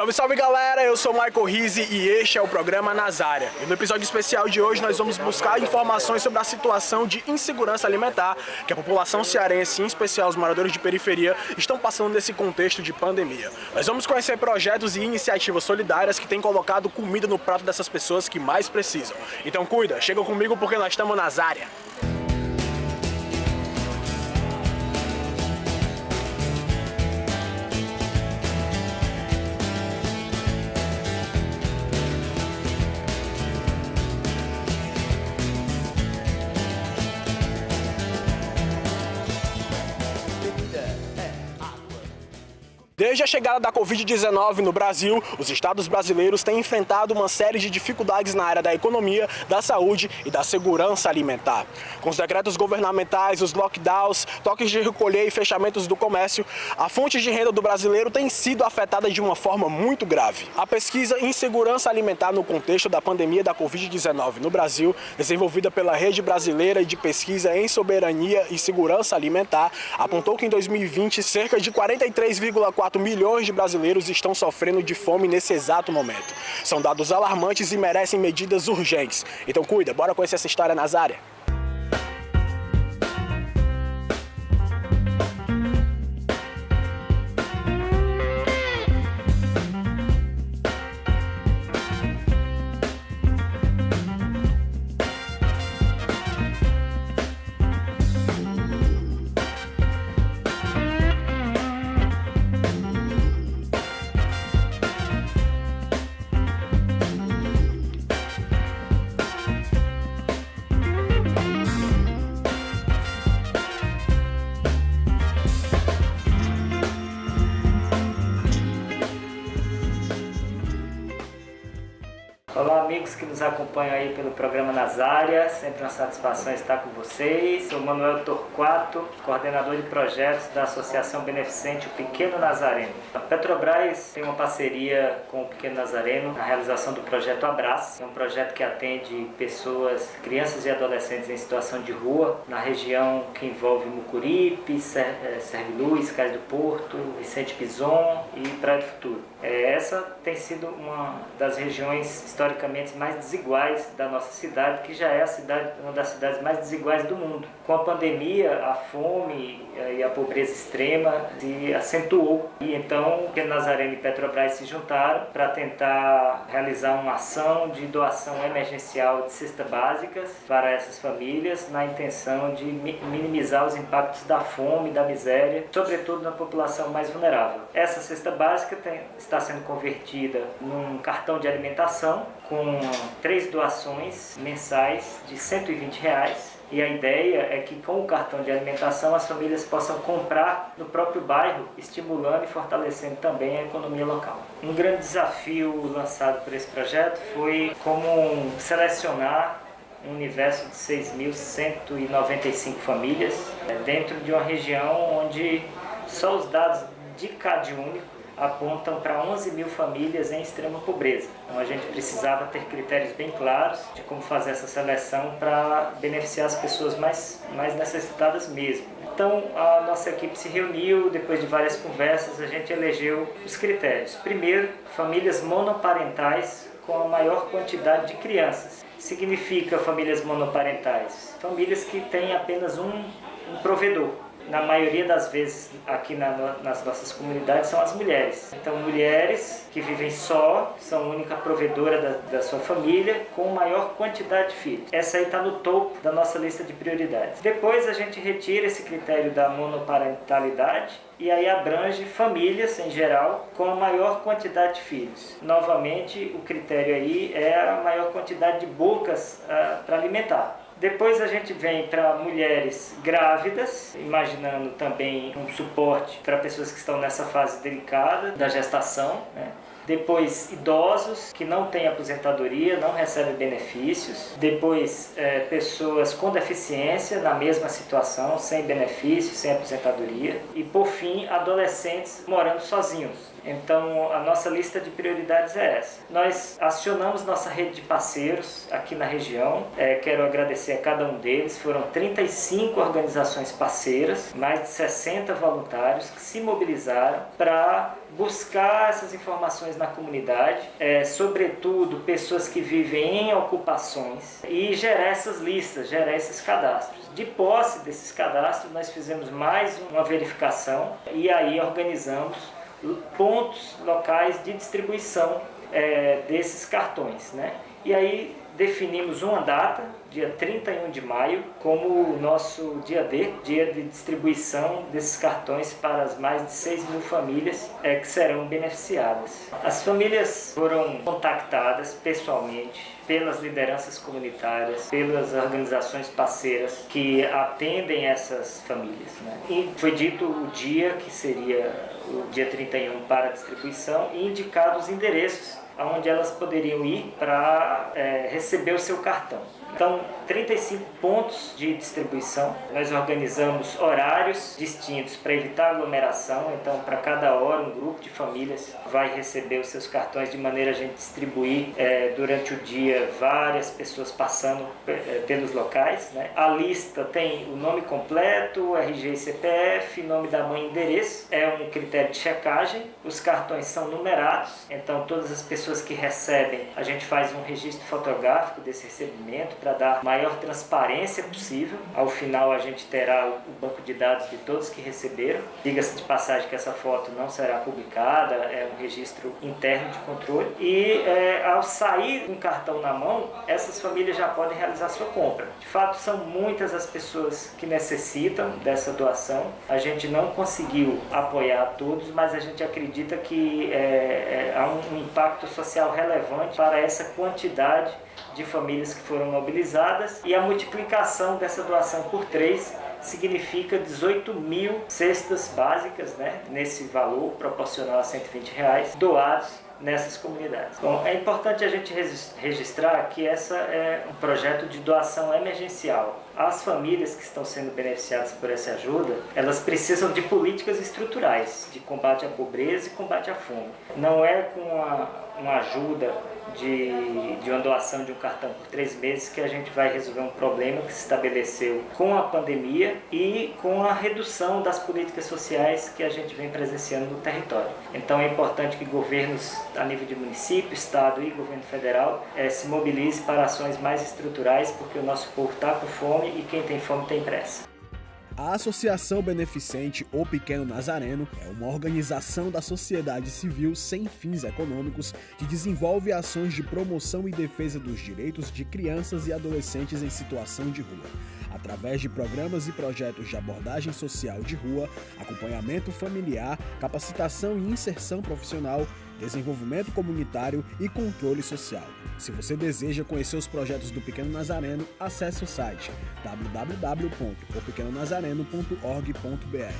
Salve, salve galera, eu sou Michael Rizzi e este é o programa Nazária. E no episódio especial de hoje nós vamos buscar informações sobre a situação de insegurança alimentar que a população cearense, em especial os moradores de periferia, estão passando nesse contexto de pandemia. Nós vamos conhecer projetos e iniciativas solidárias que têm colocado comida no prato dessas pessoas que mais precisam. Então cuida, chega comigo porque nós estamos na Nazária. Desde a chegada da Covid-19 no Brasil, os estados brasileiros têm enfrentado uma série de dificuldades na área da economia, da saúde e da segurança alimentar. Com os decretos governamentais, os lockdowns, toques de recolher e fechamentos do comércio, a fonte de renda do brasileiro tem sido afetada de uma forma muito grave. A pesquisa Insegurança Alimentar no contexto da pandemia da Covid-19 no Brasil, desenvolvida pela Rede Brasileira de Pesquisa em Soberania e Segurança Alimentar, apontou que em 2020 cerca de 43,4 milhões de brasileiros estão sofrendo de fome nesse exato momento. São dados alarmantes e merecem medidas urgentes. Então cuida, bora conhecer essa história, Nazária. Olá amigos que nos acompanham aí pelo programa Nazária, sempre uma satisfação estar com vocês. Sou Manuel Torquato, coordenador de projetos da Associação Beneficente O Pequeno Nazareno. A Petrobras tem uma parceria com o Pequeno Nazareno na realização do projeto Abraço. É um projeto que atende pessoas, crianças e adolescentes em situação de rua, na região que envolve Mucuripe, Serviluz, Cais do Porto, Vicente Pison e Praia do Futuro. Essa tem sido uma das regiões historicamente mais desiguais da nossa cidade, que já é uma das cidades mais desiguais do mundo. Com a pandemia, a fome e a pobreza extrema se acentuou. E então, o Pequeno Nazareno e Petrobras se juntaram para tentar realizar uma ação de doação emergencial de cestas básicas para essas famílias, na intenção de minimizar os impactos da fome e da miséria, sobretudo na população mais vulnerável. Essa cesta básica está sendo convertida num cartão de alimentação com 3 doações mensais de R$120. E a ideia é que com o cartão de alimentação as famílias possam comprar no próprio bairro, estimulando e fortalecendo também a economia local. Um grande desafio lançado por esse projeto foi como selecionar um universo de 6.195 famílias dentro de uma região onde só os dados de CadÚnico apontam para 11 mil famílias em extrema pobreza. Então a gente precisava ter critérios bem claros de como fazer essa seleção para beneficiar as pessoas mais necessitadas mesmo. Então a nossa equipe se reuniu, depois de várias conversas a gente elegeu os critérios. Primeiro, famílias monoparentais com a maior quantidade de crianças. Significa famílias monoparentais? Famílias que têm apenas um provedor. Na maioria das vezes aqui nas nossas comunidades são as mulheres. Então mulheres que vivem só, são a única provedora da sua família com maior quantidade de filhos. Essa aí está no topo da nossa lista de prioridades. Depois a gente retira esse critério da monoparentalidade e aí abrange famílias em geral com a maior quantidade de filhos. Novamente o critério aí é a maior quantidade de bocas para alimentar. Depois a gente vem para mulheres grávidas, imaginando também um suporte para pessoas que estão nessa fase delicada da gestação, né? Depois, idosos que não têm aposentadoria, não recebem benefícios. Depois, pessoas com deficiência, na mesma situação, sem benefícios, sem aposentadoria. E, por fim, adolescentes morando sozinhos. Então, a nossa lista de prioridades é essa. Nós acionamos nossa rede de parceiros aqui na região. Quero agradecer a cada um deles. Foram 35 organizações parceiras, mais de 60 voluntários que se mobilizaram para buscar essas informações na comunidade, sobretudo pessoas que vivem em ocupações, e gerar essas listas, gerar esses cadastros. De posse desses cadastros, nós fizemos mais uma verificação e aí organizamos pontos locais de distribuição desses cartões, né? E aí definimos uma data, dia 31 de maio, como o nosso dia D, dia de distribuição desses cartões para as mais de 6 mil famílias que serão beneficiadas. As famílias foram contactadas pessoalmente pelas lideranças comunitárias, pelas organizações parceiras que atendem essas famílias, né? E foi dito o dia, que seria o dia 31 para a distribuição, e indicado os endereços onde elas poderiam ir para receber o seu cartão. Então, 35 pontos de distribuição. Nós organizamos horários distintos para evitar aglomeração. Então, para cada hora, um grupo de famílias vai receber os seus cartões, de maneira a gente distribuir durante o dia várias pessoas passando pelos locais, né? A lista tem o nome completo, RG e CPF, nome da mãe e endereço. É um critério de checagem. Os cartões são numerados, então todas as pessoas que recebem, a gente faz um registro fotográfico desse recebimento para dar maior transparência possível. Ao final a gente terá o banco de dados de todos que receberam. Diga-se de passagem que essa foto não será publicada, é um registro interno de controle. E ao sair um cartão na mão, essas famílias já podem realizar sua compra. De fato, são muitas as pessoas que necessitam dessa doação. A gente não conseguiu apoiar todos, mas a gente acredita que há um impacto social relevante para essa quantidade de famílias que foram mobilizadas, e a multiplicação dessa doação por 3 significa 18 mil cestas básicas, né, nesse valor proporcional a R$120, doados nessas comunidades. Bom, é importante a gente registrar que essa é um projeto de doação emergencial. As famílias que estão sendo beneficiadas por essa ajuda, elas precisam de políticas estruturais de combate à pobreza e combate à fome. Não é com uma ajuda de uma doação de um cartão por 3 meses que a gente vai resolver um problema que se estabeleceu com a pandemia e com a redução das políticas sociais que a gente vem presenciando no território. Então é importante que governos a nível de município, estado e governo federal se mobilize para ações mais estruturais, porque o nosso povo está com fome e quem tem fome tem pressa. A Associação Beneficente O Pequeno Nazareno é uma organização da sociedade civil sem fins econômicos que desenvolve ações de promoção e defesa dos direitos de crianças e adolescentes em situação de rua, através de programas e projetos de abordagem social de rua, acompanhamento familiar, capacitação e inserção profissional, desenvolvimento comunitário e controle social. Se você deseja conhecer os projetos do Pequeno Nazareno, acesse o site www.opequenonazareno.org.br.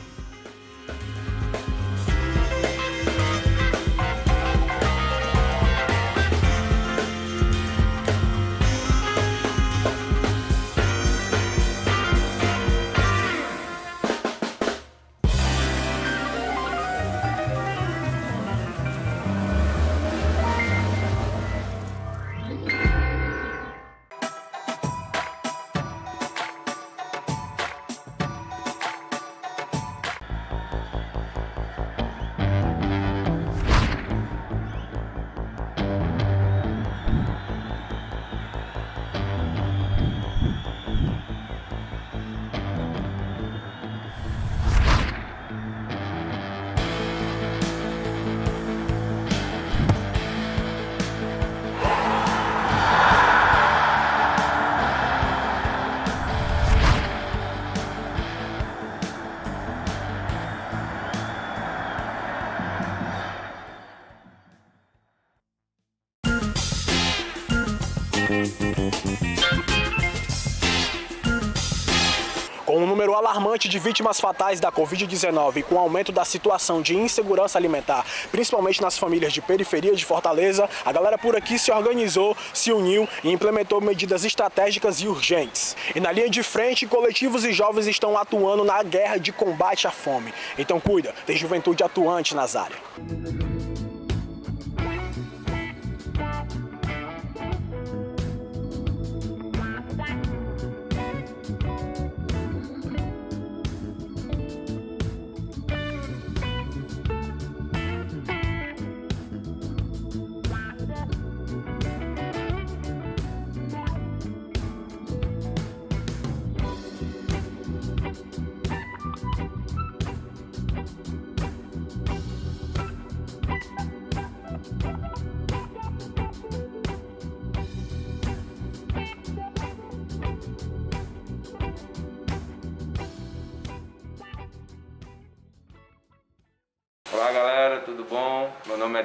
Com um número alarmante de vítimas fatais da Covid-19 e com o aumento da situação de insegurança alimentar, principalmente nas famílias de periferia de Fortaleza, a galera por aqui se organizou, se uniu e implementou medidas estratégicas e urgentes. E na linha de frente, coletivos e jovens estão atuando na guerra de combate à fome. Então cuida, tem juventude atuante nas áreas.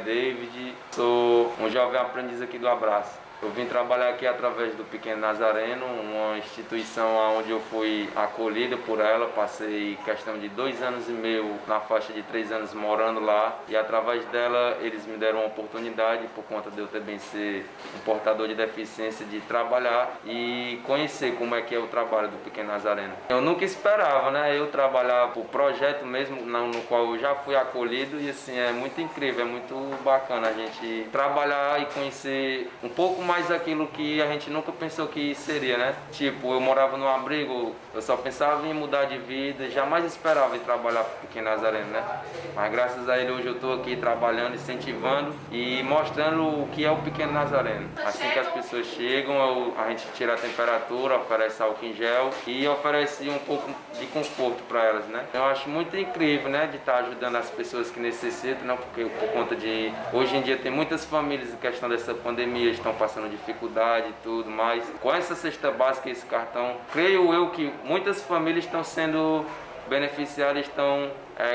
David, sou um jovem aprendiz aqui do Abraço. Eu vim trabalhar aqui através do Pequeno Nazareno, uma instituição onde eu fui acolhido por ela. Passei questão de 2 anos e meio, na faixa de 3 anos, morando lá. E através dela, eles me deram uma oportunidade, por conta de eu também ser um portador de deficiência, de trabalhar e conhecer como é que é o trabalho do Pequeno Nazareno. Eu nunca esperava, né? Eu trabalhar por projeto mesmo, no qual eu já fui acolhido. E assim, é muito incrível, é muito bacana a gente trabalhar e conhecer um pouco mais aquilo que a gente nunca pensou que seria, né? Tipo, eu morava num abrigo, eu só pensava em mudar de vida, jamais esperava em trabalhar para o Pequeno Nazareno, né? Mas graças a ele hoje eu estou aqui trabalhando, incentivando e mostrando o que é o Pequeno Nazareno. Assim que as pessoas chegam, a gente tira a temperatura, oferece álcool em gel e oferece um pouco de conforto para elas, né? Eu acho muito incrível, né, de estar ajudando as pessoas que necessitam, né? Porque por conta de hoje em dia tem muitas famílias em questão dessa pandemia estão passando dificuldade e tudo mais. Com essa cesta básica, esse cartão, creio eu que muitas famílias estão sendo beneficiárias, estão,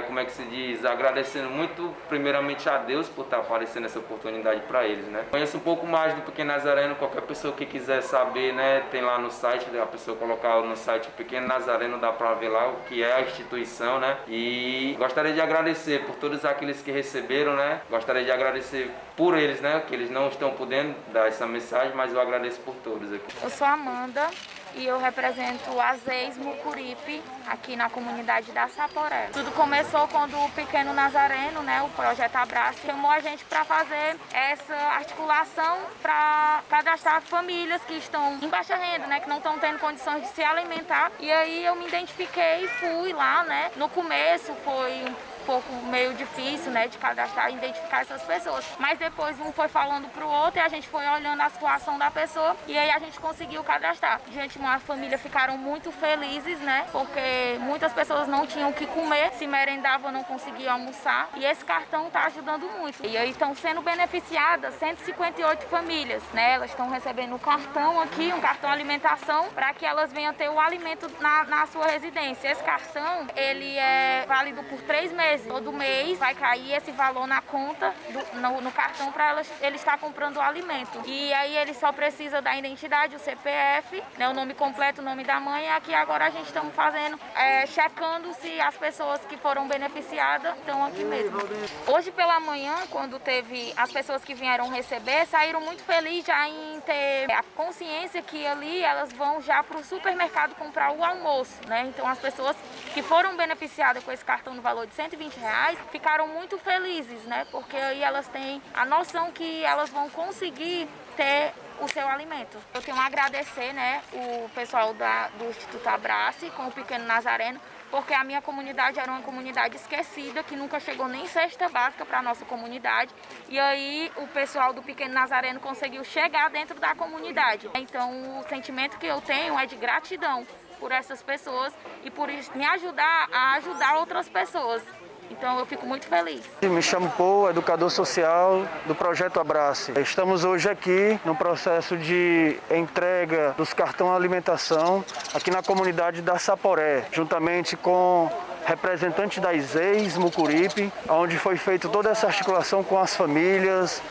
como é que se diz, agradecendo muito primeiramente a Deus por estar aparecendo essa oportunidade para eles, né? Conheço um pouco mais do Pequeno Nazareno, qualquer pessoa que quiser saber, né, tem lá no site, a pessoa colocar no site Pequeno Nazareno, dá para ver lá o que é a instituição, né? E gostaria de agradecer por todos aqueles que receberam, né? Gostaria de agradecer por eles, né, que eles não estão podendo dar essa mensagem, mas eu agradeço por todos aqui. Eu sou Amanda e eu represento a Azeis Mucuripe aqui na comunidade da Saporé. Tudo começou quando o Pequeno Nazareno, né, o Projeto Abraço, chamou a gente para fazer essa articulação para cadastrar famílias que estão em baixa renda, né, que não estão tendo condições de se alimentar. E aí eu me identifiquei e fui lá, né. No começo foi um pouco meio difícil, né, de cadastrar e identificar essas pessoas. Mas depois um foi falando pro outro e a gente foi olhando a situação da pessoa e aí a gente conseguiu cadastrar. Gente, uma família ficaram muito felizes, né, porque muitas pessoas não tinham o que comer, se merendavam, não conseguiam almoçar e esse cartão tá ajudando muito. E aí estão sendo beneficiadas 158 famílias, né, elas estão recebendo um cartão aqui, um cartão alimentação, para que elas venham ter o alimento na sua residência. Esse cartão, ele é válido por 3 meses. Todo mês vai cair esse valor na conta, no cartão, para ele estar comprando o alimento. E aí ele só precisa da identidade, o CPF, né, o nome completo, o nome da mãe. E aqui agora a gente estamos fazendo, checando se as pessoas que foram beneficiadas estão aqui mesmo. Hoje pela manhã, quando teve as pessoas que vieram receber, saíram muito felizes já em ter a consciência que ali elas vão já para o supermercado comprar o almoço, né? Então as pessoas que foram beneficiadas com esse cartão no valor de R$120 ficaram muito felizes, né? Porque aí elas têm a noção que elas vão conseguir ter o seu alimento. Eu tenho a agradecer, né, o pessoal do Instituto Abrace com o Pequeno Nazareno, porque a minha comunidade era uma comunidade esquecida, que nunca chegou nem cesta básica para a nossa comunidade. E aí o pessoal do Pequeno Nazareno conseguiu chegar dentro da comunidade. Então o sentimento que eu tenho é de gratidão por essas pessoas e por me ajudar a ajudar outras pessoas. Então eu fico muito feliz. Me chamo Paul, educador social do Projeto Abrace. Estamos hoje aqui no processo de entrega dos cartões alimentação aqui na comunidade da Saporé, juntamente com representantes da Azeis Mucuripe, onde foi feita toda essa articulação com as famílias.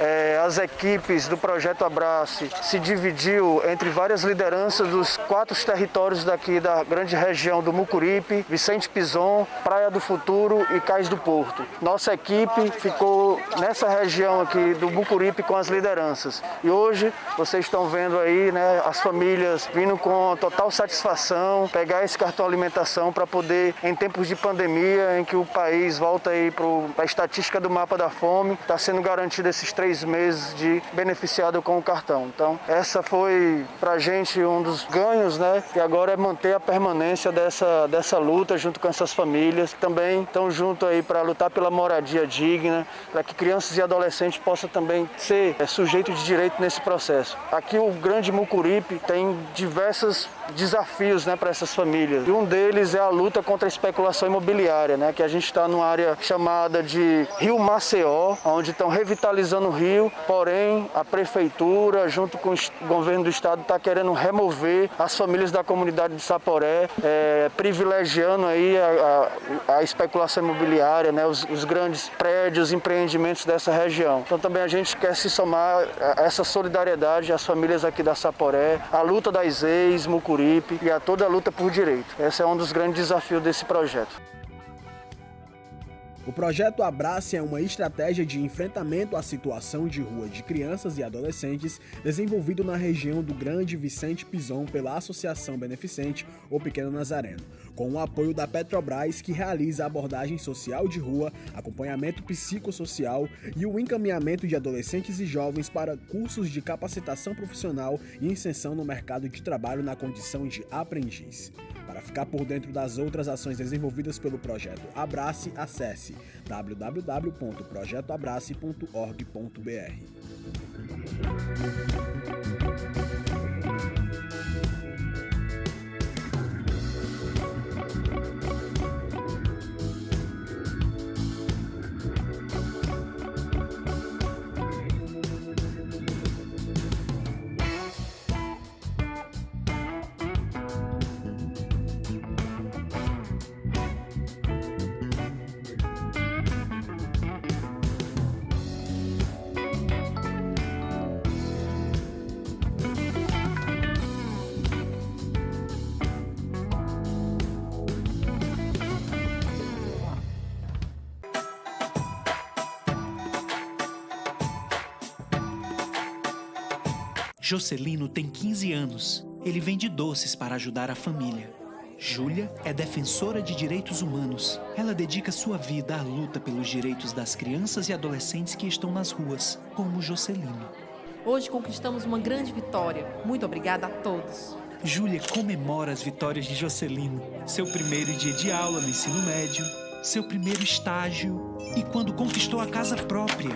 As equipes do Projeto Abrace se dividiu entre várias lideranças dos 4 territórios daqui da grande região do Mucuripe, Vicente Pison, Praia do Futuro e Cais do Porto. Nossa equipe ficou nessa região aqui do Mucuripe com as lideranças. E hoje vocês estão vendo aí, né, as famílias vindo com total satisfação, pegar esse cartão alimentação para poder, em tempos de pandemia, em que o país volta aí para a estatística do mapa da fome, está sendo garantido esses 3 meses de beneficiado com o cartão. Então, essa foi para a gente um dos ganhos, né? E agora é manter a permanência dessa luta junto com essas famílias que também estão junto aí para lutar pela moradia digna, para que crianças e adolescentes possam também ser sujeitos de direito nesse processo. Aqui o Grande Mucuripe tem diversos desafios, né, para essas famílias. E um deles é a luta contra a especulação imobiliária, né? Que a gente está numa área chamada de Rio Maceió, onde estão revitalizando o rio, porém a prefeitura, junto com o governo do estado, está querendo remover as famílias da comunidade de Saporé, privilegiando aí a especulação imobiliária, né? Os grandes prédios, empreendimentos dessa região. Então também a gente quer se somar a essa solidariedade às famílias aqui da Saporé, à luta das ex, Mucuripe e a toda a luta por direito. Esse é um dos grandes desafios desse projeto. O projeto Abrace é uma estratégia de enfrentamento à situação de rua de crianças e adolescentes desenvolvido na região do Grande Vicente Pison pela Associação Beneficente O Pequeno Nazareno, com o apoio da Petrobras, que realiza abordagem social de rua, acompanhamento psicossocial e o encaminhamento de adolescentes e jovens para cursos de capacitação profissional e inserção no mercado de trabalho na condição de aprendiz. Para ficar por dentro das outras ações desenvolvidas pelo projeto Abrace, acesse www.projetoabrace.org.br. Jocelino tem 15 anos. Ele vende doces para ajudar a família. Júlia é defensora de direitos humanos. Ela dedica sua vida à luta pelos direitos das crianças e adolescentes que estão nas ruas, como Jocelino. Hoje conquistamos uma grande vitória. Muito obrigada a todos. Júlia comemora as vitórias de Jocelino. Seu primeiro dia de aula no ensino médio, seu primeiro estágio e quando conquistou a casa própria.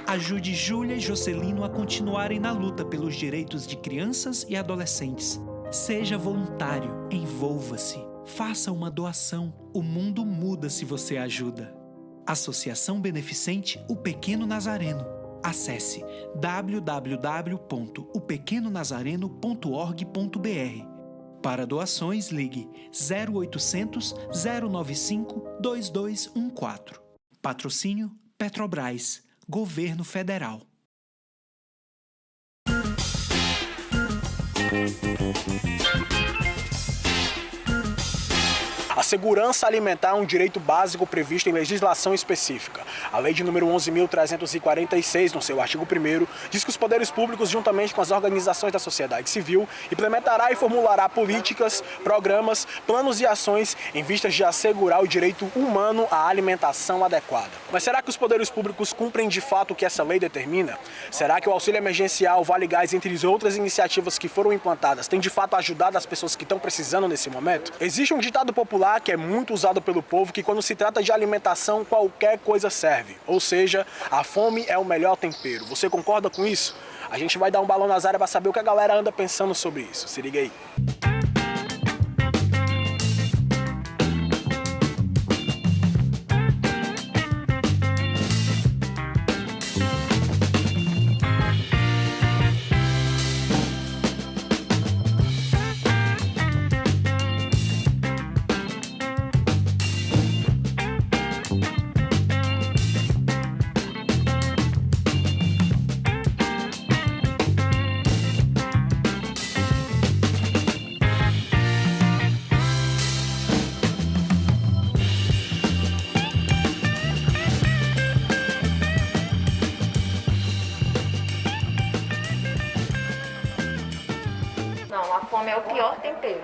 Ajude Júlia e Jocelino a continuarem na luta pelos direitos de crianças e adolescentes. Seja voluntário, envolva-se, faça uma doação. O mundo muda se você ajuda. Associação Beneficente O Pequeno Nazareno. Acesse www.opequenonazareno.org.br. Para doações, ligue 0800 095 2214. Patrocínio Petrobras. Governo Federal. A segurança alimentar é um direito básico previsto em legislação específica. A Lei de número 11.346, no seu artigo 1º, diz que os poderes públicos, juntamente com as organizações da sociedade civil, implementará e formulará políticas, programas, planos e ações em vistas de assegurar o direito humano à alimentação adequada. Mas será que os poderes públicos cumprem de fato o que essa lei determina? Será que o auxílio emergencial, Vale Gás, entre as outras iniciativas que foram implantadas, tem de fato ajudado as pessoas que estão precisando nesse momento? Existe um ditado popular que é muito usado pelo povo, que quando se trata de alimentação, qualquer coisa serve. Ou seja, a fome é o melhor tempero. Você concorda com isso? A gente vai dar um balão nas áreas para saber o que a galera anda pensando sobre isso. Se liga aí. A fome é o pior tempero.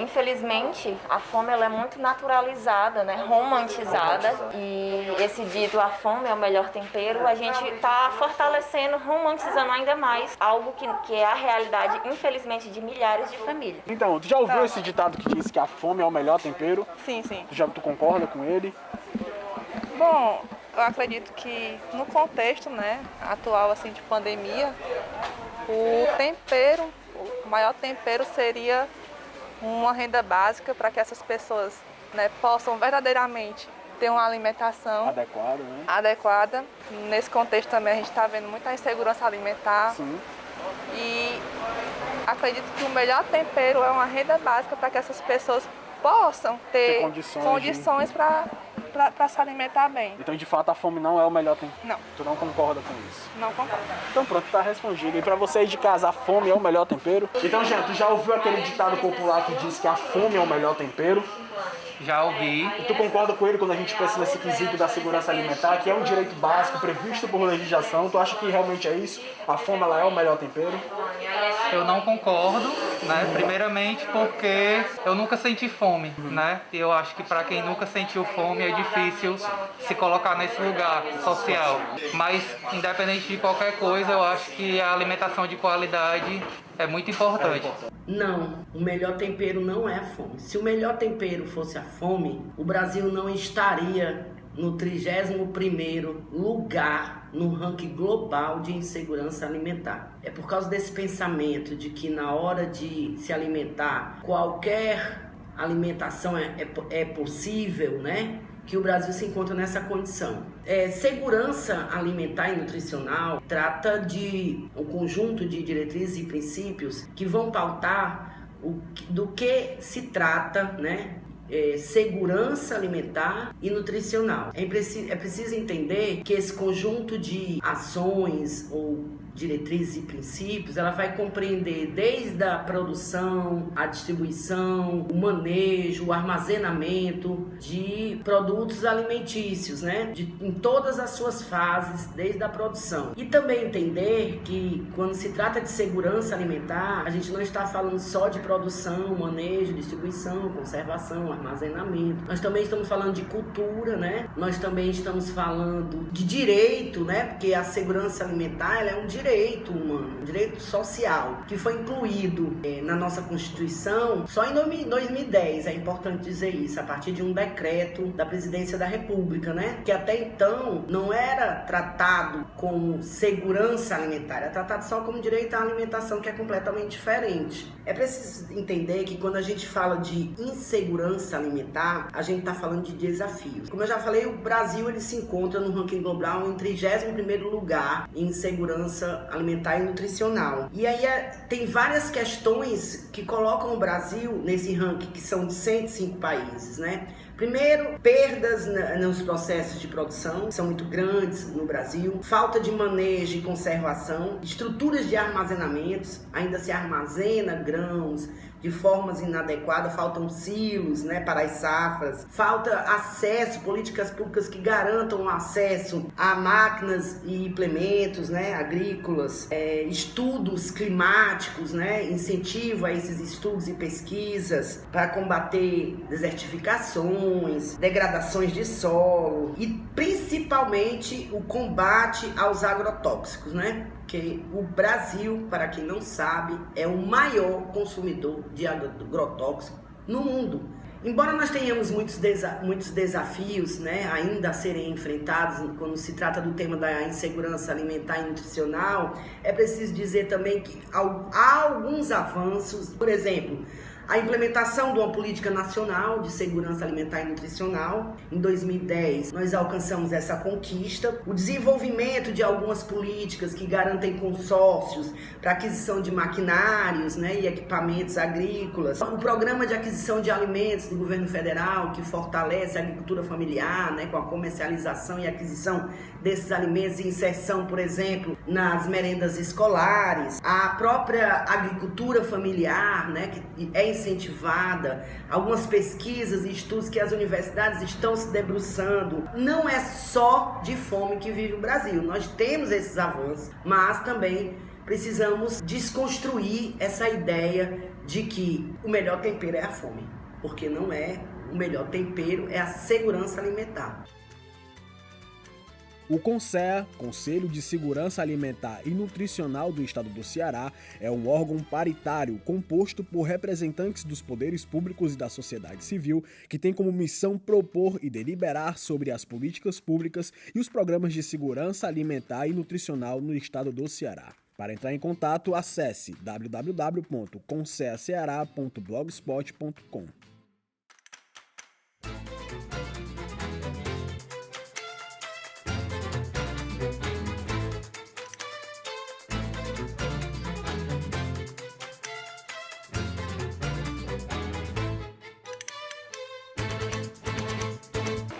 Infelizmente, a fome ela é muito naturalizada, né? Romantizada. E esse dito, a fome é o melhor tempero, a gente está fortalecendo, romantizando ainda mais algo que é a realidade, infelizmente, de milhares de famílias. Então, tu já ouviu esse ditado que diz que a fome é o melhor tempero? Sim, sim. Tu concorda com ele? Bom, eu acredito que no contexto, né, atual assim, de pandemia, o maior tempero seria uma renda básica para que essas pessoas né, possam verdadeiramente ter uma alimentação adequada. Nesse contexto também a gente está vendo muita insegurança alimentar. Sim. E acredito que o melhor tempero é uma renda básica para que essas pessoas possam ter condições para se alimentar bem. Então, de fato, a fome não é o melhor tempero? Não. Tu não concorda com isso? Não concordo. Então pronto, tá respondido. E pra vocês de casa, a fome é o melhor tempero? Então, Jean, tu já ouviu aquele ditado popular que diz que a fome é o melhor tempero? Já ouvi. E tu concorda com ele quando a gente pensa nesse quesito da segurança alimentar, que é um direito básico previsto por legislação? Tu acha que realmente é isso? A fome, ela é o melhor tempero? Eu não concordo, né? Primeiramente porque eu nunca senti fome, né? E eu acho que para quem nunca sentiu fome é difícil se colocar nesse lugar social. Mas, independente de qualquer coisa, eu acho que a alimentação de qualidade é muito importante. Não, o melhor tempero não é a fome. Se o melhor tempero fosse a fome, o Brasil não estaria no 31º lugar no ranking global de insegurança alimentar. É por causa desse pensamento de que na hora de se alimentar, qualquer alimentação é possível, né? Que o Brasil se encontra nessa condição. Segurança alimentar e nutricional trata de um conjunto de diretrizes e princípios que vão pautar do que se trata, né? Segurança alimentar e nutricional. É preciso entender que esse conjunto de ações ou diretrizes e princípios, ela vai compreender desde a produção, a distribuição, o manejo, o armazenamento de produtos alimentícios, né? Em todas as suas fases, desde a produção. E também entender que quando se trata de segurança alimentar, a gente não está falando só de produção, manejo, distribuição, conservação, armazenamento. Nós também estamos falando de cultura, né? Nós também estamos falando de direito, né? Porque a segurança alimentar, ela é um direito humano, um direito social, que foi incluído na nossa Constituição só em 2010, é importante dizer isso, a partir de um decreto da Presidência da República, né? Que até então não era tratado como segurança alimentar, era tratado só como direito à alimentação, que é completamente diferente. É preciso entender que quando a gente fala de insegurança alimentar, a gente está falando de desafios. Como eu já falei, o Brasil ele se encontra no ranking global em 31º lugar em segurança alimentar e nutricional. E aí tem várias questões que colocam o Brasil nesse ranking, que são de 105 países, né? Primeiro, perdas nos processos de produção, que são muito grandes no Brasil, falta de manejo e conservação, estruturas de armazenamentos, ainda se armazena grãos de formas inadequadas, faltam silos, né, para as safras, falta acesso, políticas públicas que garantam o acesso a máquinas e implementos, né, agrícolas, estudos climáticos, né, incentivo a esses estudos e pesquisas para combater desertificações, degradações de solo e principalmente o combate aos agrotóxicos, né? Que o Brasil, para quem não sabe, é o maior consumidor de agrotóxico no mundo. Embora nós tenhamos muitos desafios, né, ainda a serem enfrentados quando se trata do tema da insegurança alimentar e nutricional, é preciso dizer também que há alguns avanços, por exemplo, a implementação de uma política nacional de segurança alimentar e nutricional. Em 2010, nós alcançamos essa conquista. O desenvolvimento de algumas políticas que garantem consórcios para aquisição de maquinários, né, e equipamentos agrícolas. O programa de aquisição de alimentos do governo federal, que fortalece a agricultura familiar, né, com a comercialização e aquisição desses alimentos e inserção, por exemplo, nas merendas escolares. A própria agricultura familiar, né, que é incentivada, algumas pesquisas e estudos que as universidades estão se debruçando. Não é só de fome que vive o Brasil, nós temos esses avanços, mas também precisamos desconstruir essa ideia de que o melhor tempero é a fome, porque não é. O melhor tempero é a segurança alimentar. O CONSEA, Conselho de Segurança Alimentar e Nutricional do Estado do Ceará, é um órgão paritário composto por representantes dos poderes públicos e da sociedade civil, que tem como missão propor e deliberar sobre as políticas públicas e os programas de segurança alimentar e nutricional no Estado do Ceará. Para entrar em contato, acesse www.conseaceara.blogspot.com.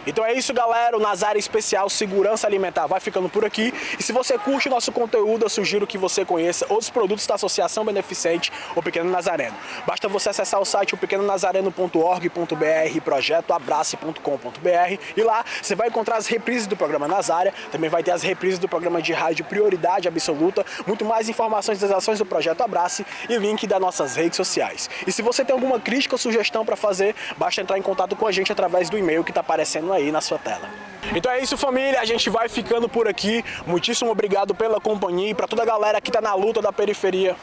Então é isso, galera, o Nazária Especial Segurança Alimentar vai ficando por aqui. E se você curte nosso conteúdo, eu sugiro que você conheça outros produtos da Associação Beneficente O Pequeno Nazareno. Basta você acessar o site opequenonazareno.org.br, projetoabrace.com.br, e lá você vai encontrar as reprises do programa Nazária, também vai ter as reprises do programa de rádio Prioridade Absoluta, muito mais informações das ações do Projeto Abrace e link das nossas redes sociais. E se você tem alguma crítica ou sugestão para fazer, basta entrar em contato com a gente através do e-mail que está aparecendo aí na sua tela. Então é isso, família, a gente vai ficando por aqui. Muitíssimo obrigado pela companhia e para toda a galera que está na luta da periferia.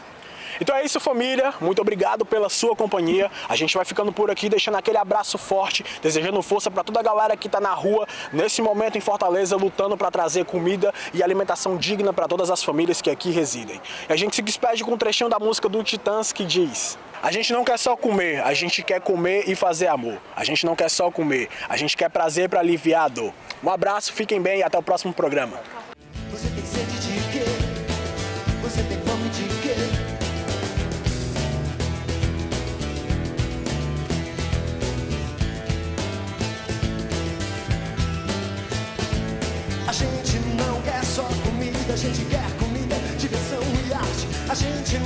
Então é isso, família, muito obrigado pela sua companhia. A gente vai ficando por aqui, deixando aquele abraço forte, desejando força para toda a galera que está na rua, nesse momento em Fortaleza, lutando para trazer comida e alimentação digna para todas as famílias que aqui residem. E a gente se despede com um trechinho da música do Titãs que diz: a gente não quer só comer, a gente quer comer e fazer amor. A gente não quer só comer, a gente quer prazer para aliviar a dor. Um abraço, fiquem bem e até o próximo programa. Você tem sede de quê? Você tem fome de quê? A gente não quer só comida, a gente quer comida, diversão e arte. A gente